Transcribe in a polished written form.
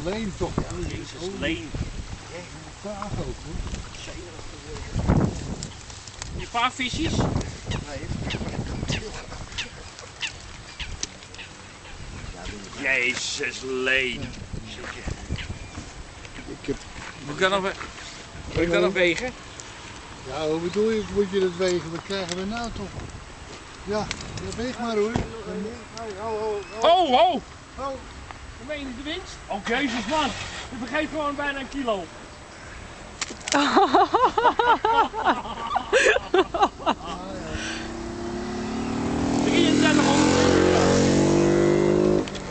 Leen toch? Ja, Jezus, Leen. Graag ook hoor. Je paar visjes? Jezus, Leen. Moet ik dat nog wegen? Ja, hoe bedoel je, moet je dat wegen? Wat krijgen we nou toch? Ja, weeg maar hoor. Ho, ho! Dan meen je de winst? Oh, jezus man. Je vergeet gewoon bijna een kilo.